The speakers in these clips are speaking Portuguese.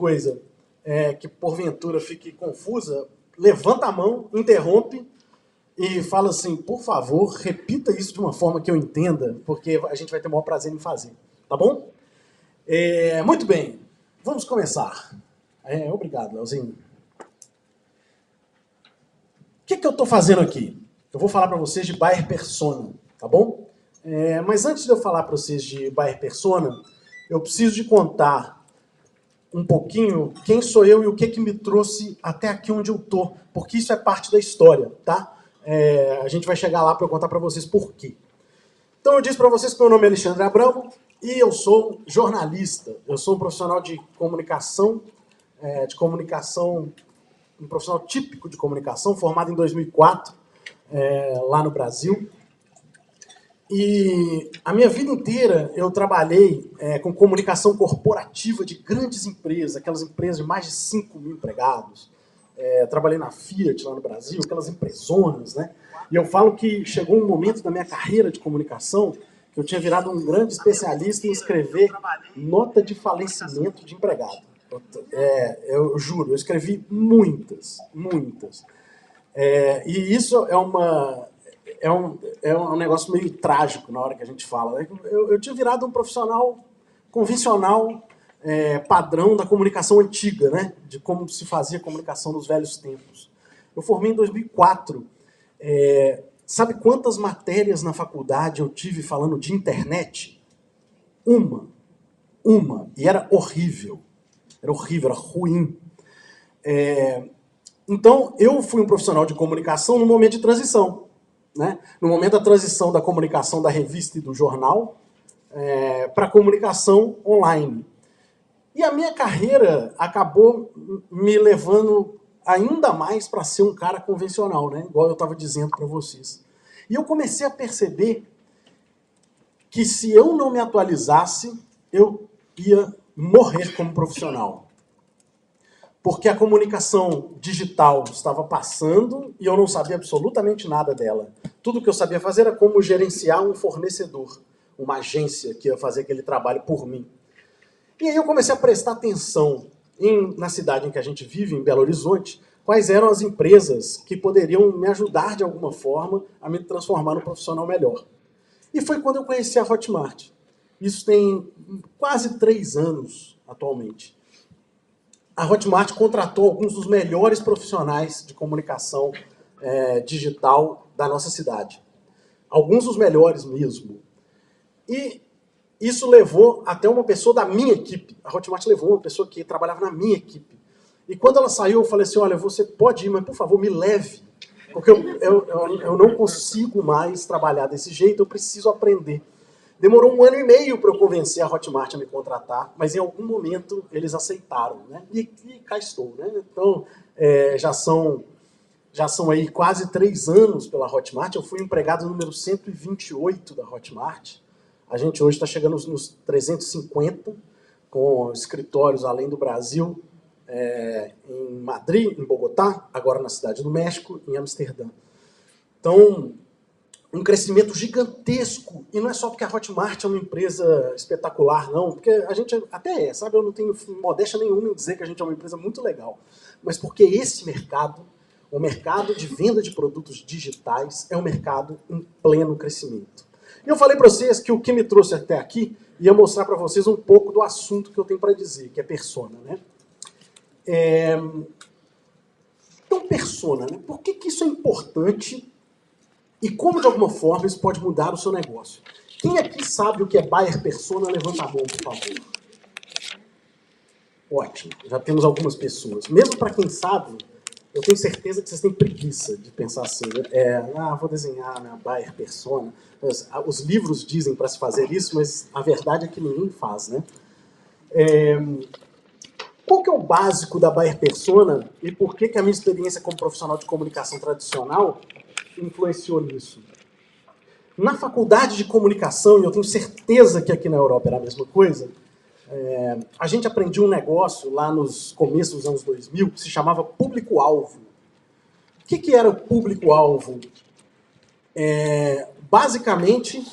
coisa que porventura fique confusa, levanta a mão, interrompe e fala assim, por favor, repita isso de uma forma que eu entenda, porque a gente vai ter o maior prazer em fazer, tá bom? Muito bem, vamos começar. Obrigado, Leozinho. O que eu estou fazendo aqui? Eu vou falar para vocês de Buyer Persona, tá bom? Mas antes de eu falar para vocês de Buyer Persona, eu preciso de contar um pouquinho quem sou eu e o que me trouxe até aqui onde eu tô, porque isso é parte da história, tá? A gente vai chegar lá para eu contar para vocês por quê. Então eu disse para vocês que meu nome é Alexandre Abramo e eu sou jornalista. Eu sou um profissional de comunicação, um profissional típico de comunicação, formado em 2004, lá no Brasil. E a minha vida inteira eu trabalhei com comunicação corporativa de grandes empresas, aquelas empresas de mais de 5 mil empregados. Trabalhei na Fiat lá no Brasil, aquelas empresonas, né? E eu falo que chegou um momento da minha carreira de comunicação que eu tinha virado um grande especialista em escrever nota de falecimento de empregado. Eu juro, eu escrevi muitas. E isso é um negócio meio trágico na hora que a gente fala. Eu tinha virado um profissional convencional, padrão da comunicação antiga, né? De como se fazia comunicação nos velhos tempos. Eu formei em 2004. Sabe quantas matérias na faculdade eu tive falando de internet? Uma. E era horrível. Era ruim. Então, eu fui um profissional de comunicação no momento de transição. Né? No momento da transição da comunicação da revista e do jornal para a comunicação online. E a minha carreira acabou me levando ainda mais para ser um cara convencional, né? Igual eu estava dizendo para vocês. E eu comecei a perceber que se eu não me atualizasse, eu ia morrer como profissional. Porque a comunicação digital estava passando e eu não sabia absolutamente nada dela. Tudo que eu sabia fazer era como gerenciar um fornecedor, uma agência que ia fazer aquele trabalho por mim. E aí eu comecei a prestar atenção na cidade em que a gente vive, em Belo Horizonte, quais eram as empresas que poderiam me ajudar de alguma forma a me transformar num profissional melhor. E foi quando eu conheci a Hotmart. Isso tem quase 3 anos atualmente. A Hotmart contratou alguns dos melhores profissionais de comunicação digital da nossa cidade. Alguns dos melhores mesmo. E isso levou até uma pessoa da minha equipe. A Hotmart levou uma pessoa que trabalhava na minha equipe. E quando ela saiu, eu falei assim, olha, você pode ir, mas por favor, me leve. Porque eu não consigo mais trabalhar desse jeito, eu preciso aprender. Demorou 1 ano e meio para eu convencer a Hotmart a me contratar, mas em algum momento eles aceitaram, né? E cá estou, né? Então, já são aí quase 3 anos pela Hotmart. Eu fui empregado número 128 da Hotmart. A gente hoje está chegando nos 350, com escritórios além do Brasil, em Madrid, em Bogotá, agora na Cidade do México, em Amsterdã. Então, um crescimento gigantesco, e não é só porque a Hotmart é uma empresa espetacular, não, porque a gente até sabe, eu não tenho modéstia nenhuma em dizer que a gente é uma empresa muito legal, mas porque esse mercado, o mercado de venda de produtos digitais, é um mercado em pleno crescimento. E eu falei para vocês que o que me trouxe até aqui ia mostrar para vocês um pouco do assunto que eu tenho para dizer, que é persona, né? Então, persona, né? Por que isso é importante? E como, de alguma forma, isso pode mudar o seu negócio? Quem aqui sabe o que é Buyer Persona? Levanta a mão, por favor. Ótimo, já temos algumas pessoas. Mesmo para quem sabe, eu tenho certeza que vocês têm preguiça de pensar assim, vou desenhar minha Buyer Persona. Os livros dizem para se fazer isso, mas a verdade é que ninguém faz, né? Qual que é o básico da Buyer Persona e por que a minha experiência como profissional de comunicação tradicional influenciou nisso? Na faculdade de comunicação, e eu tenho certeza que aqui na Europa era a mesma coisa, a gente aprendia um negócio lá nos começos dos anos 2000 que se chamava público-alvo. O que era o público-alvo? Basicamente,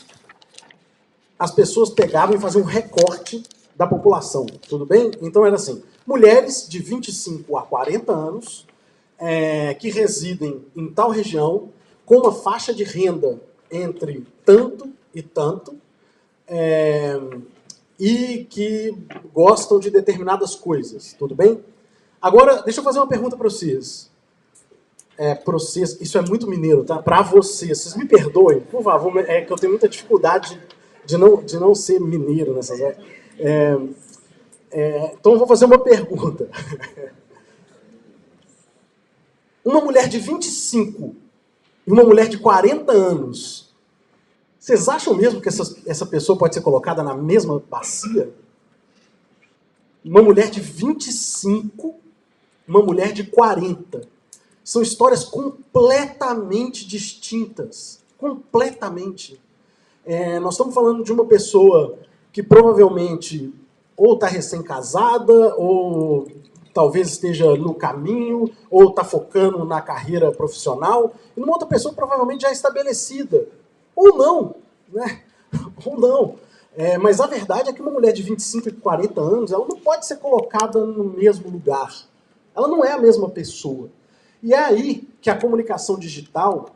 as pessoas pegavam e faziam um recorte da população, tudo bem? Então era assim, mulheres de 25 a 40 anos que residem em tal região com uma faixa de renda entre tanto e tanto e que gostam de determinadas coisas, tudo bem? Agora, deixa eu fazer uma pergunta para vocês. Para vocês, isso é muito mineiro, tá? Para vocês me perdoem, por favor, é que eu tenho muita dificuldade de não ser mineiro nessas horas. Então eu vou fazer uma pergunta. Uma mulher de 25 e uma mulher de 40 anos, vocês acham mesmo que essa pessoa pode ser colocada na mesma bacia? Uma mulher de 25, uma mulher de 40. São histórias completamente distintas. Completamente. Nós estamos falando de uma pessoa que provavelmente ou está recém-casada, ou talvez esteja no caminho, ou está focando na carreira profissional, e uma outra pessoa provavelmente já estabelecida. Ou não, né? Ou não. Mas a verdade é que uma mulher de 25 e 40 anos, ela não pode ser colocada no mesmo lugar. Ela não é a mesma pessoa. E é aí que a comunicação digital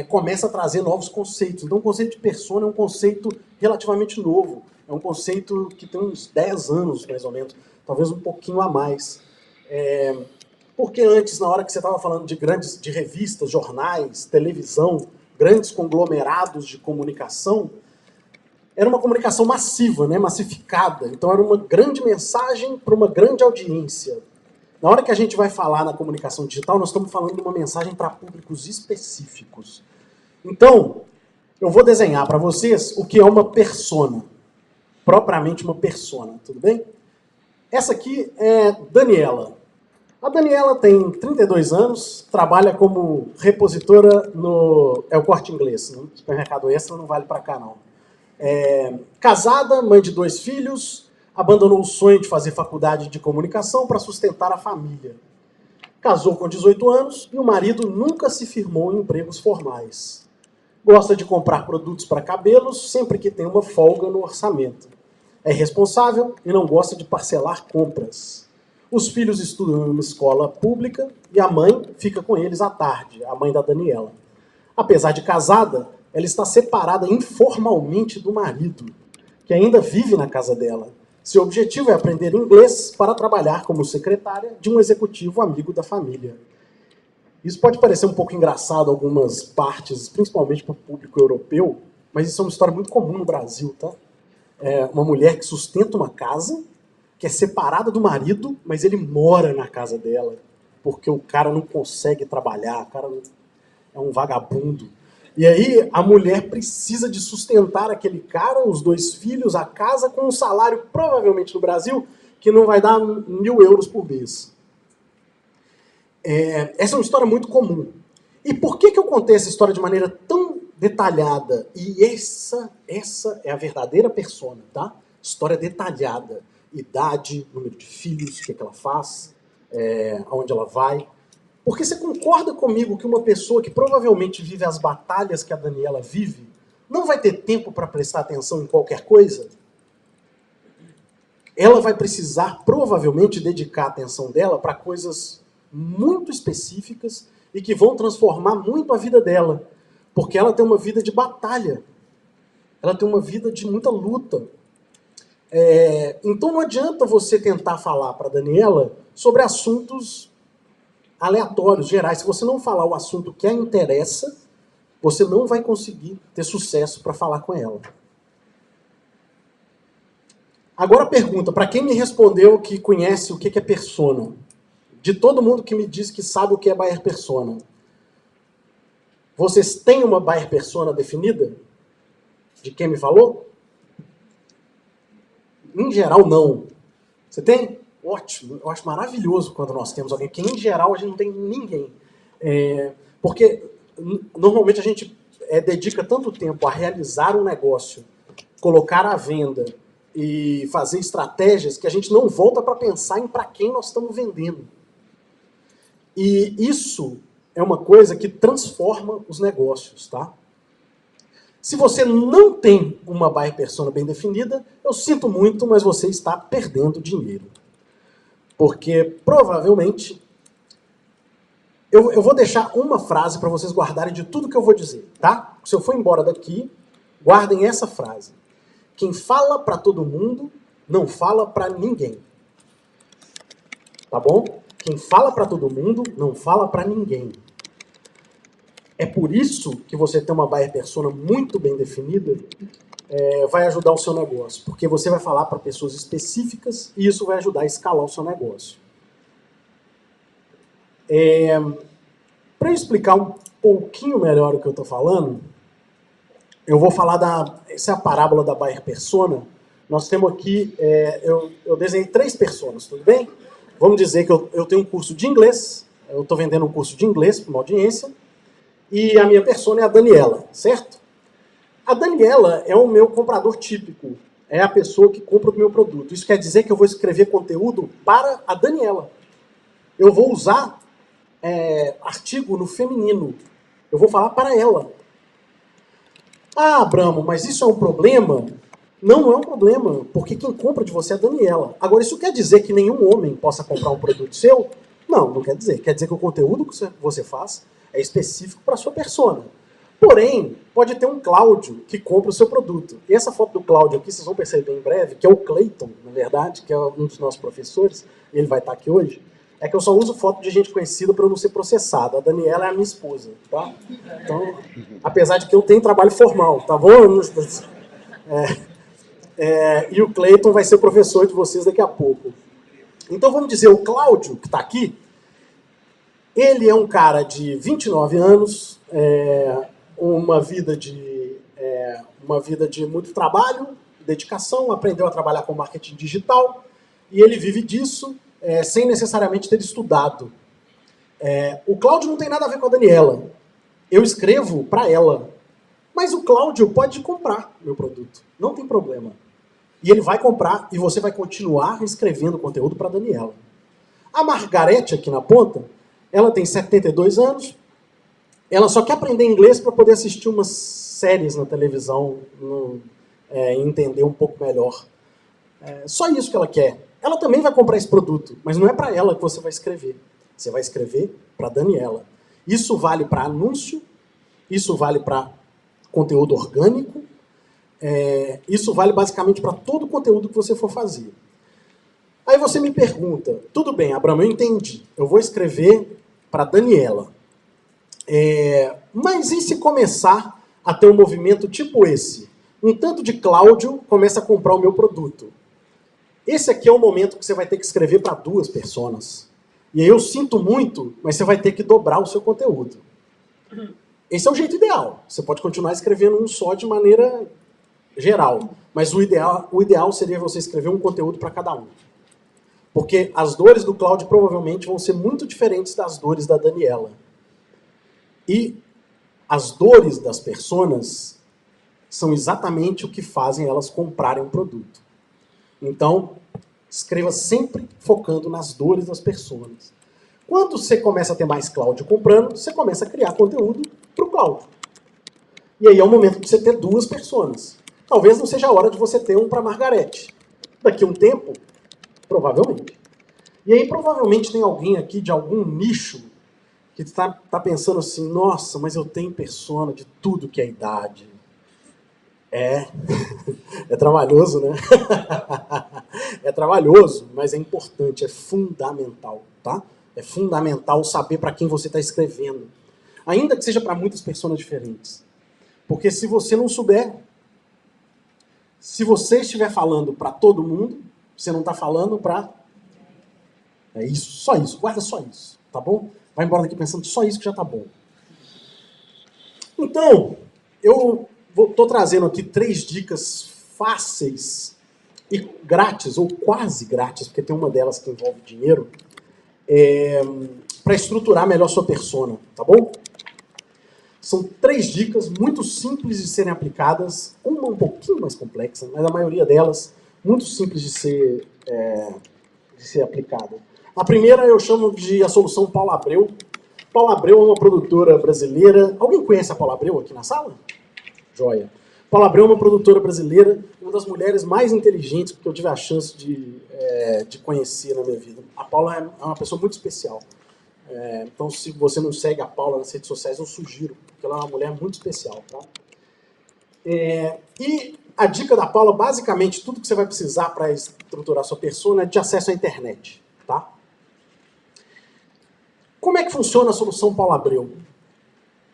começa a trazer novos conceitos. Então, o conceito de persona é um conceito relativamente novo. É um conceito que tem uns 10 anos, mais ou menos, talvez um pouquinho a mais. Porque antes, na hora que você estava falando de revistas, jornais, televisão, grandes conglomerados de comunicação, era uma comunicação massiva, né, massificada. Então, era uma grande mensagem para uma grande audiência. Na hora que a gente vai falar na comunicação digital, nós estamos falando de uma mensagem para públicos específicos. Então, eu vou desenhar para vocês o que é uma persona. Propriamente uma persona, tudo bem? Essa aqui é Daniela. A Daniela tem 32 anos, trabalha como repositora no o Corte Inglês. No supermercado Extra não vale para cá, não. Casada, mãe de 2 filhos, abandonou o sonho de fazer faculdade de comunicação para sustentar a família. Casou com 18 anos e o marido nunca se firmou em empregos formais. Gosta de comprar produtos para cabelos sempre que tem uma folga no orçamento. É irresponsável e não gosta de parcelar compras. Os filhos estudam em uma escola pública e a mãe fica com eles à tarde, a mãe da Daniela. Apesar de casada, ela está separada informalmente do marido, que ainda vive na casa dela. Seu objetivo é aprender inglês para trabalhar como secretária de um executivo amigo da família. Isso pode parecer um pouco engraçado em algumas partes, principalmente para o público europeu, mas isso é uma história muito comum no Brasil, tá? Uma mulher que sustenta uma casa, que é separada do marido, mas ele mora na casa dela, porque o cara não consegue trabalhar, o cara é um vagabundo. E aí a mulher precisa de sustentar aquele cara, os 2 filhos, a casa, com um salário, provavelmente no Brasil, que não vai dar 1.000 euros por mês. Essa é uma história muito comum. E por que eu contei essa história de maneira tão detalhada? E essa é a verdadeira persona, tá? História detalhada. Idade, número de filhos, o que ela faz, aonde ela vai. Porque você concorda comigo que uma pessoa que provavelmente vive as batalhas que a Daniela vive não vai ter tempo para prestar atenção em qualquer coisa? Ela vai precisar, provavelmente, dedicar a atenção dela para coisas muito específicas e que vão transformar muito a vida dela. Porque ela tem uma vida de batalha. Ela tem uma vida de muita luta. Então não adianta você tentar falar para a Daniela sobre assuntos aleatórios, gerais. Se você não falar o assunto que a interessa, você não vai conseguir ter sucesso para falar com ela. Agora a pergunta, para quem me respondeu que conhece o que é persona, de todo mundo que me diz que sabe o que é buyer persona, vocês têm uma buyer persona definida? De quem me falou? Em geral, não. Você tem? Ótimo. Eu acho maravilhoso quando nós temos alguém, que em geral a gente não tem ninguém. Porque normalmente a gente dedica tanto tempo a realizar um negócio, colocar à venda e fazer estratégias que a gente não volta para pensar em para quem nós estamos vendendo. E isso é uma coisa que transforma os negócios, tá? Se você não tem uma buyer persona bem definida, eu sinto muito, mas você está perdendo dinheiro. Porque provavelmente eu vou deixar uma frase para vocês guardarem de tudo que eu vou dizer, tá? Se eu for embora daqui, guardem essa frase. Quem fala para todo mundo, não fala para ninguém. Tá bom? Quem fala para todo mundo, não fala para ninguém. É por isso que você ter uma buyer persona muito bem definida vai ajudar o seu negócio. Porque você vai falar para pessoas específicas e isso vai ajudar a escalar o seu negócio. Para eu explicar um pouquinho melhor o que eu estou falando, eu vou falar essa é a parábola da buyer persona. Nós temos aqui, eu desenhei 3 personas, tudo bem? Vamos dizer que eu tenho um curso de inglês, eu estou vendendo um curso de inglês para uma audiência, e a minha persona é a Daniela, certo? A Daniela é o meu comprador típico, é a pessoa que compra o meu produto. Isso quer dizer que eu vou escrever conteúdo para a Daniela. Eu vou usar artigo no feminino. Eu vou falar para ela. Ah, Abramo, mas isso é um problema? Não é um problema, porque quem compra de você é a Daniela. Agora, isso quer dizer que nenhum homem possa comprar um produto seu? Não, não quer dizer. Quer dizer que o conteúdo que você faz é específico para a sua persona. Porém, pode ter um Cláudio que compra o seu produto. E essa foto do Cláudio aqui, vocês vão perceber em breve, que é o Clayton, na verdade, que é um dos nossos professores, ele vai estar aqui hoje, é que eu só uso foto de gente conhecida para eu não ser processado. A Daniela é a minha esposa, tá? Então, apesar de que eu tenho trabalho formal, tá bom? E o Clayton vai ser o professor de vocês daqui a pouco. Então vamos dizer, o Cláudio, que está aqui, ele é um cara de 29 anos, uma vida de muito trabalho, dedicação, aprendeu a trabalhar com marketing digital, e ele vive disso sem necessariamente ter estudado. O Cláudio não tem nada a ver com a Daniela. Eu escrevo para ela. Mas o Cláudio pode comprar meu produto. Não tem problema. E ele vai comprar e você vai continuar escrevendo conteúdo para a Daniela. A Margarete, aqui na ponta, ela tem 72 anos. Ela só quer aprender inglês para poder assistir umas séries na televisão e entender um pouco melhor. Só isso que ela quer. Ela também vai comprar esse produto, mas não é para ela que você vai escrever. Você vai escrever para a Daniela. Isso vale para anúncio, isso vale para conteúdo orgânico, isso vale basicamente para todo o conteúdo que você for fazer. Aí você me pergunta, tudo bem, Abramo, eu entendi, eu vou escrever para a Daniela. Mas e se começar a ter um movimento tipo esse? Um tanto de Cláudio começa a comprar o meu produto. Esse aqui é o momento que você vai ter que escrever para 2 personas. E aí eu sinto muito, mas você vai ter que dobrar o seu conteúdo. Esse é o jeito ideal. Você pode continuar escrevendo um só de maneira geral. Mas o ideal seria você escrever um conteúdo para cada um. Porque as dores do Cláudio provavelmente vão ser muito diferentes das dores da Daniela. E as dores das personas são exatamente o que fazem elas comprarem um produto. Então, escreva sempre focando nas dores das pessoas. Quando você começa a ter mais Cláudio comprando, você começa a criar conteúdo para o Cláudio. E aí é o momento de você ter 2 personas. Talvez não seja a hora de você ter um para a Margarete. Daqui a um tempo, provavelmente. E aí provavelmente tem alguém aqui de algum nicho que está pensando assim, nossa, mas eu tenho persona de tudo que é idade. É trabalhoso, né? É trabalhoso, mas é importante, é fundamental, tá? É fundamental saber para quem você está escrevendo. Ainda que seja para muitas pessoas diferentes. Porque se você não souber, se você estiver falando para todo mundo, você não está falando para... É isso, só isso, guarda só isso, tá bom? Vai embora daqui pensando só isso que já tá bom. Então, eu estou trazendo aqui 3 dicas fáceis e grátis, ou quase grátis, porque tem uma delas que envolve dinheiro, para estruturar melhor sua persona, tá bom? São 3 dicas muito simples de serem aplicadas, uma um pouquinho mais complexa, mas a maioria delas muito simples de ser aplicada. A primeira eu chamo de a solução Paula Abreu. Paula Abreu é uma produtora brasileira. Alguém conhece a Paula Abreu aqui na sala? Joia. Paula Abreu é uma produtora brasileira, uma das mulheres mais inteligentes que eu tive a chance de conhecer na minha vida. A Paula é uma pessoa muito especial. Então, se você não segue a Paula nas redes sociais, eu sugiro, porque ela é uma mulher muito especial. Tá? E a dica da Paula, basicamente, tudo que você vai precisar para estruturar sua persona é de acesso à internet. Tá? Como é que funciona a solução Paula Abreu?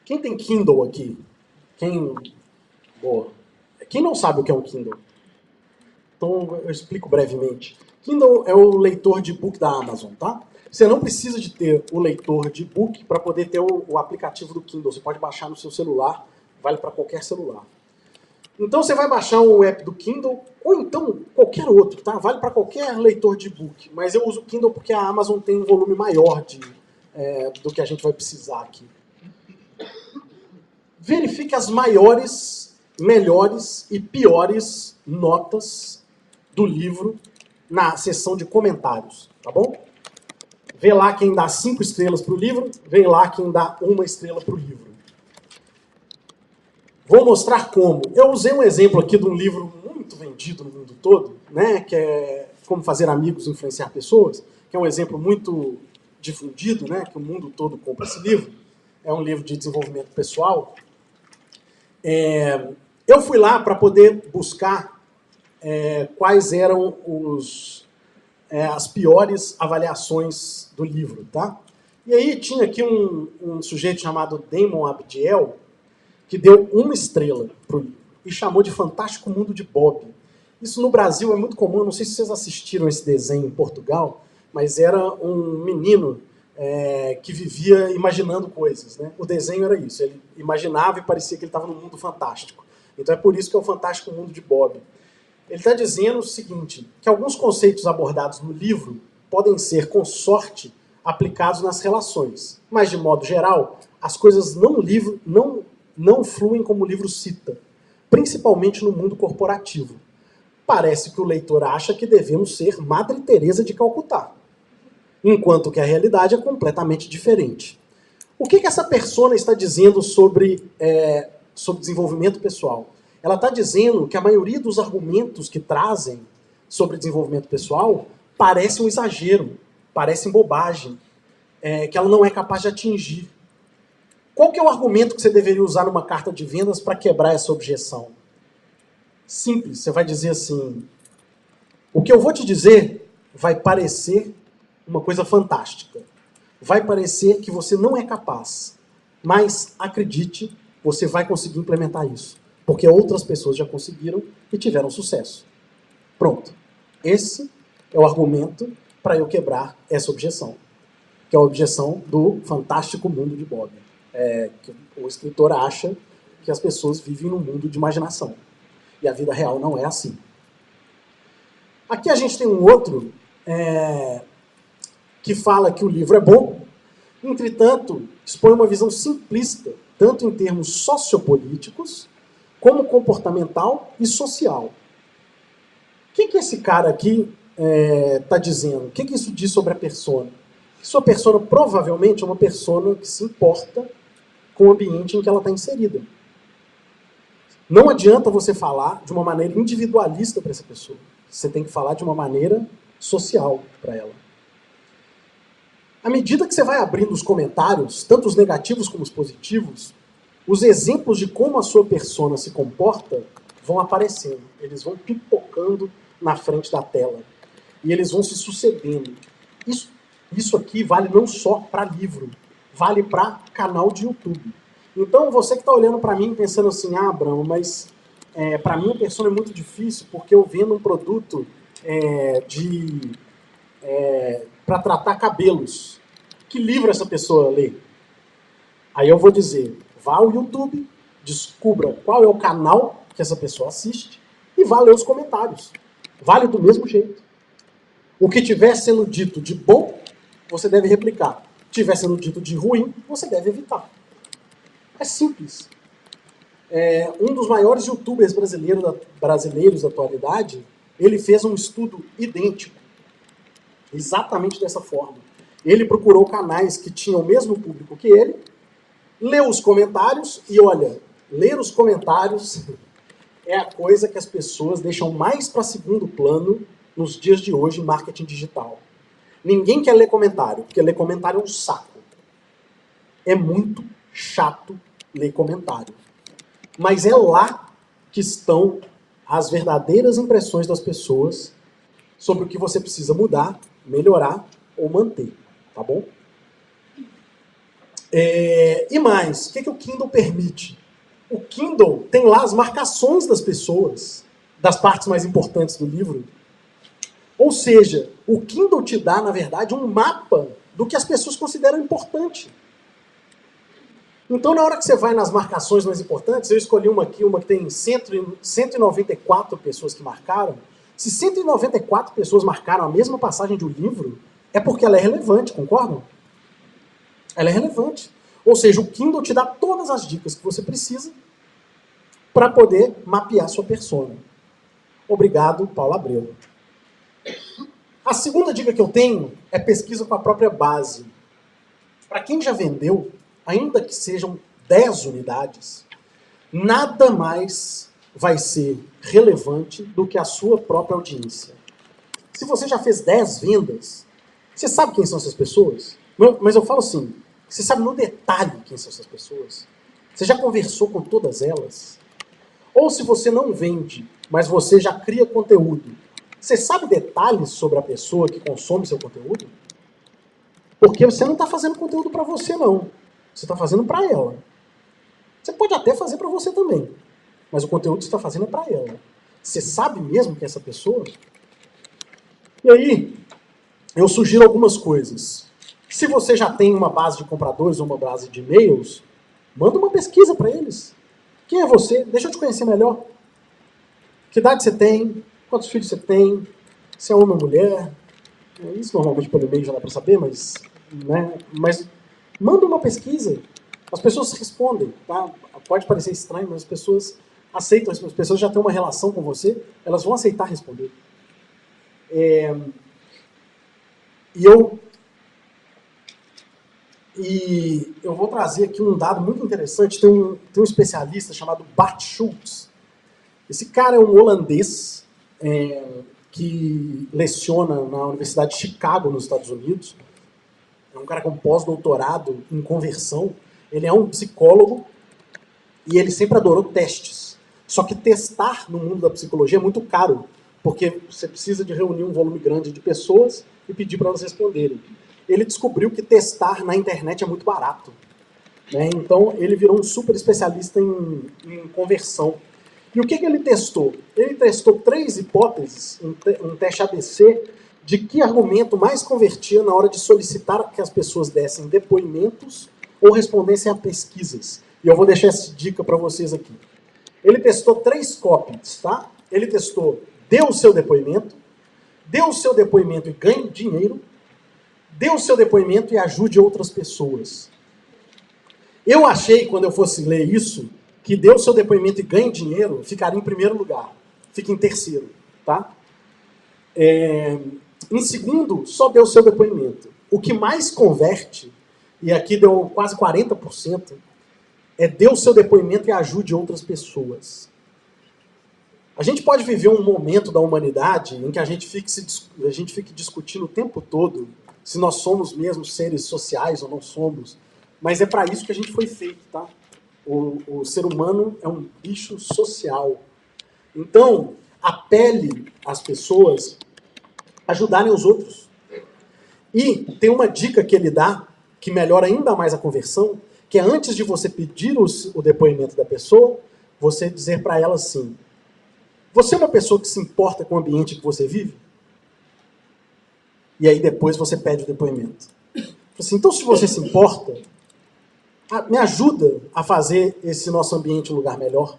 Quem tem Kindle aqui? Boa. Quem não sabe o que é um Kindle? Então, eu explico brevemente. Kindle é o leitor de e-book da Amazon, tá? Você não precisa de ter o leitor de e-book para poder ter o aplicativo do Kindle. Você pode baixar no seu celular, vale para qualquer celular. Então, você vai baixar o app do Kindle, ou então qualquer outro, tá? Vale para qualquer leitor de e-book. Mas eu uso o Kindle porque a Amazon tem um volume maior do que a gente vai precisar aqui. Verifique as maiores, melhores e piores notas do livro na seção de comentários, tá bom? Vê lá quem dá 5 estrelas para o livro, vê lá quem dá 1 estrela para o livro. Vou mostrar como. Eu usei um exemplo aqui de um livro muito vendido no mundo todo, né, que é Como Fazer Amigos e Influenciar Pessoas, que é um exemplo muito difundido, né, que o mundo todo compra esse livro. É um livro de desenvolvimento pessoal. Eu fui lá para poder buscar quais eram as piores avaliações do livro, tá? E aí tinha aqui um sujeito chamado Damon Abdiel, que deu 1 estrela pro livro e chamou de Fantástico Mundo de Bob. Isso no Brasil é muito comum, não sei se vocês assistiram esse desenho em Portugal, mas era um menino que vivia imaginando coisas, né? O desenho era isso, ele imaginava e parecia que ele estava num mundo fantástico. Então é por isso que é o Fantástico Mundo de Bob. Ele está dizendo o seguinte, que alguns conceitos abordados no livro podem ser, com sorte, aplicados nas relações, mas, de modo geral, as coisas não fluem como o livro cita, principalmente no mundo corporativo. Parece que o leitor acha que devemos ser Madre Teresa de Calcutá, enquanto que a realidade é completamente diferente. O que essa persona está dizendo sobre desenvolvimento pessoal? Ela está dizendo que a maioria dos argumentos que trazem sobre desenvolvimento pessoal parece um exagero, parecem bobagem, que ela não é capaz de atingir. Qual que é o argumento que você deveria usar numa carta de vendas para quebrar essa objeção? Simples, você vai dizer assim, o que eu vou te dizer vai parecer uma coisa fantástica. Vai parecer que você não é capaz, mas acredite, você vai conseguir implementar isso. Porque outras pessoas já conseguiram e tiveram sucesso. Pronto. Esse é o argumento para eu quebrar essa objeção. Que é a objeção do Fantástico Mundo de Bob. Que o escritor acha que as pessoas vivem num mundo de imaginação. E a vida real não é assim. Aqui a gente tem um outro que fala que o livro é bom, entretanto, expõe uma visão simplista, tanto em termos sociopolíticos, como comportamental e social. O que esse cara aqui está dizendo? O que isso diz sobre a persona? Sua persona provavelmente é uma persona que se importa com o ambiente em que ela está inserida. Não adianta você falar de uma maneira individualista para essa pessoa. Você tem que falar de uma maneira social para ela. À medida que você vai abrindo os comentários, tanto os negativos como os positivos, os exemplos de como a sua persona se comporta vão aparecendo. Eles vão pipocando na frente da tela. E eles vão se sucedendo. Isso aqui vale não só para livro, vale para canal de YouTube. Então, você que está olhando para mim pensando assim, Abraham, mas para mim a persona é muito difícil porque eu vendo um produto para tratar cabelos. Que livro essa pessoa lê? Aí eu vou dizer, vá ao YouTube, descubra qual é o canal que essa pessoa assiste e vá ler os comentários. Vale do mesmo jeito. O que estiver sendo dito de bom, você deve replicar. O que estiver sendo dito de ruim, você deve evitar. É simples. Um dos maiores youtubers brasileiros da atualidade, ele fez um estudo idêntico. Exatamente dessa forma. Ele procurou canais que tinham o mesmo público que ele, leu os comentários e, olha, ler os comentários é a coisa que as pessoas deixam mais para segundo plano nos dias de hoje em marketing digital. Ninguém quer ler comentário, porque ler comentário é um saco. É muito chato ler comentário. Mas é lá que estão as verdadeiras impressões das pessoas sobre o que você precisa mudar, melhorar ou manter, tá bom? E mais, o que o Kindle permite? O Kindle tem lá as marcações das pessoas, das partes mais importantes do livro. Ou seja, o Kindle te dá, na verdade, um mapa do que as pessoas consideram importante. Então, na hora que você vai nas marcações mais importantes, eu escolhi uma aqui, uma que tem 194 pessoas que marcaram. Se 194 pessoas marcaram a mesma passagem de um livro, é porque ela é relevante, concordam? Ela é relevante. Ou seja, o Kindle te dá todas as dicas que você precisa para poder mapear sua persona. Obrigado, Paulo Abreu. A segunda dica que eu tenho é pesquisa com a própria base. Para quem já vendeu, ainda que sejam 10 unidades, nada mais vai ser relevante do que a sua própria audiência. Se você já fez 10 vendas, você sabe quem são essas pessoas? Mas eu falo assim, você sabe no detalhe quem são essas pessoas? Você já conversou com todas elas? Ou se você não vende, mas você já cria conteúdo, você sabe detalhes sobre a pessoa que consome seu conteúdo? Porque você não está fazendo conteúdo para você, não. Você está fazendo para ela. Você pode até fazer para você também, mas o conteúdo que você está fazendo é para ela. Você sabe mesmo que é essa pessoa? E aí, eu sugiro algumas coisas. Se você já tem uma base de compradores ou uma base de e-mails, manda uma pesquisa para eles. Quem é você? Deixa eu te conhecer melhor. Que idade você tem? Quantos filhos você tem? Se é homem ou mulher? Isso normalmente pelo e-mail já dá para saber, mas manda uma pesquisa. As pessoas respondem, tá? Pode parecer estranho, mas as pessoas aceitam. As pessoas já têm uma relação com você, elas vão aceitar responder. E eu vou trazer aqui um dado muito interessante. Tem um especialista chamado Bart Schultz. Esse cara é um holandês que leciona na Universidade de Chicago, nos Estados Unidos. É um cara com pós-doutorado em conversão. Ele é um psicólogo e ele sempre adorou testes. Só que testar no mundo da psicologia é muito caro, porque você precisa de reunir um volume grande de pessoas e pedir para elas responderem. Ele descobriu que testar na internet é muito barato, né? Então ele virou um super especialista em conversão. E o que ele testou? Ele testou 3 hipóteses, um teste ABC, de que argumento mais convertia na hora de solicitar que as pessoas dessem depoimentos ou respondessem a pesquisas. E eu vou deixar essa dica para vocês aqui. Ele testou 3 copies, tá? Ele testou: dê o seu depoimento e ganhe dinheiro, dê o seu depoimento e ajude outras pessoas. Eu achei, quando eu fosse ler isso, que dê o seu depoimento e ganhe dinheiro ficaria em primeiro lugar. Fica em terceiro, tá? Em segundo, só dê o seu depoimento. O que mais converte, e aqui deu quase 40%, é dê o seu depoimento e ajude outras pessoas. A gente pode viver um momento da humanidade em que a gente fique discutindo o tempo todo se nós somos mesmo seres sociais ou não somos, mas é para isso que a gente foi feito, tá? O ser humano é um bicho social. Então, apele às pessoas ajudarem os outros. E tem uma dica que ele dá, que melhora ainda mais a conversão, que é antes de você pedir o depoimento da pessoa, você dizer para ela assim: você é uma pessoa que se importa com o ambiente que você vive? E aí depois você pede o depoimento. Assim, então, se você se importa, me ajuda a fazer esse nosso ambiente um lugar melhor.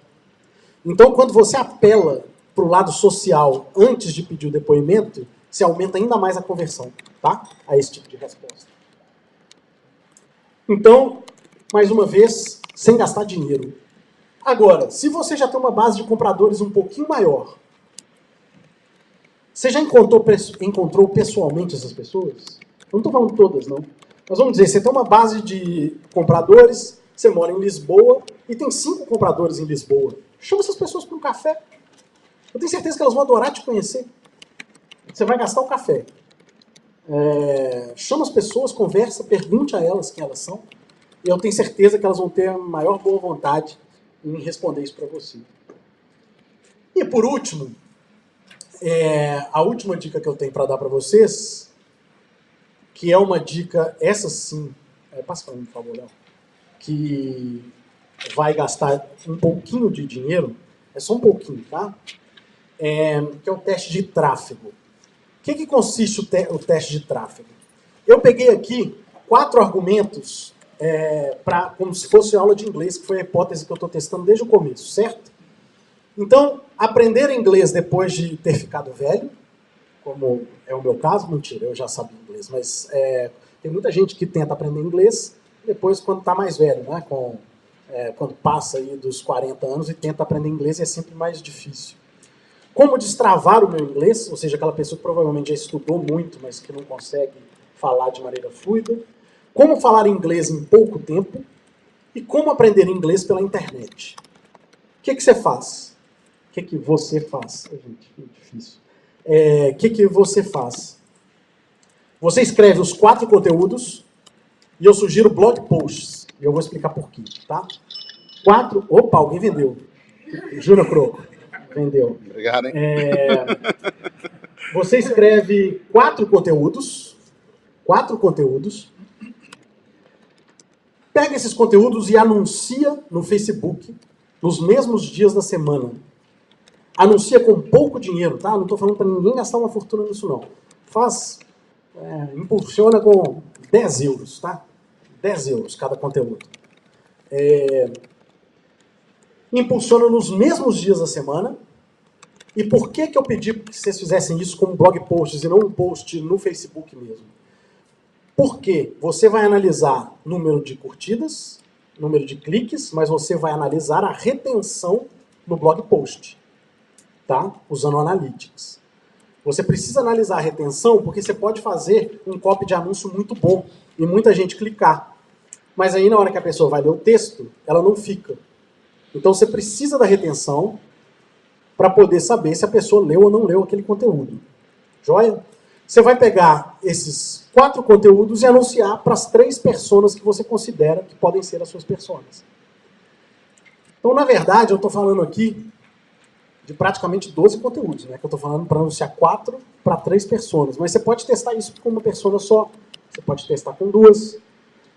Então, quando você apela para o lado social antes de pedir o depoimento, você aumenta ainda mais a conversão, tá? A esse tipo de resposta. Então, mais uma vez, sem gastar dinheiro. Agora, se você já tem uma base de compradores um pouquinho maior, você já encontrou pessoalmente essas pessoas? Eu não estou falando todas, não. Mas vamos dizer, você tem uma base de compradores, você mora em Lisboa e tem 5 compradores em Lisboa. Chama essas pessoas para um café. Eu tenho certeza que elas vão adorar te conhecer. Você vai gastar o café. Chama as pessoas, conversa, pergunte a elas quem elas são. E eu tenho certeza que elas vão ter a maior boa vontade em responder isso para você. E por último, a última dica que eu tenho para dar para vocês, que é uma dica, essa sim, passa para mim, por favor, Léo, que vai gastar um pouquinho de dinheiro, é só um pouquinho, tá? Que é o teste de tráfego. O que consiste o teste de tráfego? Eu peguei aqui 4 argumentos como se fosse aula de inglês, que foi a hipótese que eu estou testando desde o começo, certo? Então, aprender inglês depois de ter ficado velho, como é o meu caso, mentira, eu já sabia inglês, mas tem muita gente que tenta aprender inglês depois quando está mais velho, né? Quando passa aí dos 40 anos e tenta aprender inglês, é sempre mais difícil. Como destravar o meu inglês, ou seja, aquela pessoa que provavelmente já estudou muito, mas que não consegue falar de maneira fluida. Como falar inglês em pouco tempo e como aprender inglês pela internet. O que você faz? O que você faz? Gente, é difícil. O que você faz? Você escreve os 4 conteúdos e eu sugiro blog posts. E eu vou explicar por quê, tá? 4... Opa, alguém vendeu. Júnior Croco. Vendeu. Obrigado, hein? Você escreve 4 conteúdos. 4 conteúdos. Pega esses conteúdos e anuncia no Facebook nos mesmos dias da semana. Anuncia com pouco dinheiro, tá? Não estou falando para ninguém gastar uma fortuna nisso, não. Impulsiona com 10 euros, tá? 10 euros cada conteúdo. Impulsiona nos mesmos dias da semana. E por que eu pedi que vocês fizessem isso como blog posts e não um post no Facebook mesmo? Porque você vai analisar número de curtidas, número de cliques, mas você vai analisar a retenção no blog post, tá? Usando o Analytics. Você precisa analisar a retenção porque você pode fazer um copy de anúncio muito bom e muita gente clicar. Mas aí na hora que a pessoa vai ler o texto, ela não fica. Então você precisa da retenção para poder saber se a pessoa leu ou não leu aquele conteúdo. Joia? Você vai pegar esses 4 conteúdos e anunciar para as 3 personas que você considera que podem ser as suas personas. Então, na verdade, eu estou falando aqui de praticamente 12 conteúdos, né? Que eu estou falando para anunciar 4 para 3 personas. Mas você pode testar isso com uma persona só. Você pode testar com 2.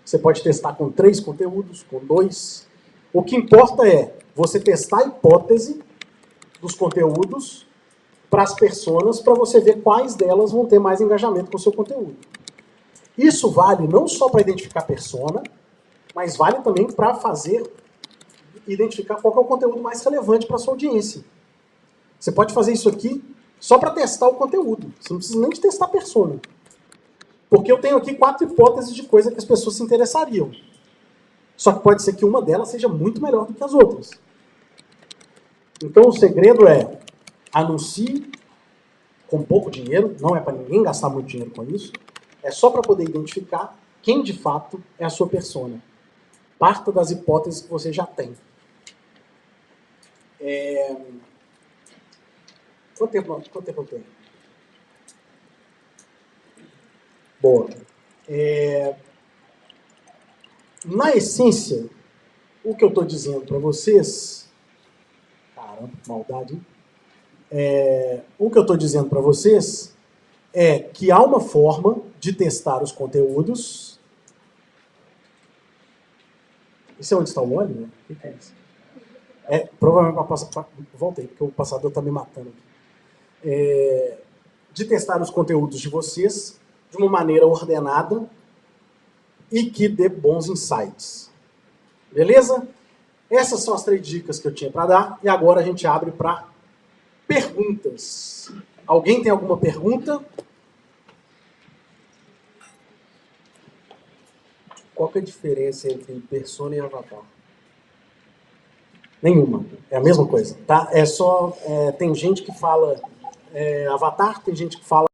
Você pode testar com 3 conteúdos, com 2. O que importa é você testar a hipótese dos conteúdos para as personas, para você ver quais delas vão ter mais engajamento com o seu conteúdo. Isso vale não só para identificar a persona, mas vale também para identificar qual é o conteúdo mais relevante para a sua audiência. Você pode fazer isso aqui só para testar o conteúdo. Você não precisa nem de testar a persona. Porque eu tenho aqui 4 hipóteses de coisa que as pessoas se interessariam. Só que pode ser que uma delas seja muito melhor do que as outras. Então o segredo é anuncie com pouco dinheiro, não é para ninguém gastar muito dinheiro com isso, é só para poder identificar quem de fato é a sua persona. Parta das hipóteses que você já tem. Quanto tempo eu tenho? Boa. Na essência, o que eu estou dizendo para vocês... Caramba, que maldade, hein? O que eu estou dizendo para vocês é que há uma forma de testar os conteúdos. Isso é onde está o óleo, né? O que é isso? Provavelmente voltei, porque o passador está me matando aqui. De testar os conteúdos de vocês de uma maneira ordenada e que dê bons insights. Beleza? Essas são as 3 dicas que eu tinha para dar. E agora a gente abre para perguntas. Alguém tem alguma pergunta? Qual que é a diferença entre persona e avatar? Nenhuma. É a mesma coisa, tá? Tem gente que fala avatar, tem gente que fala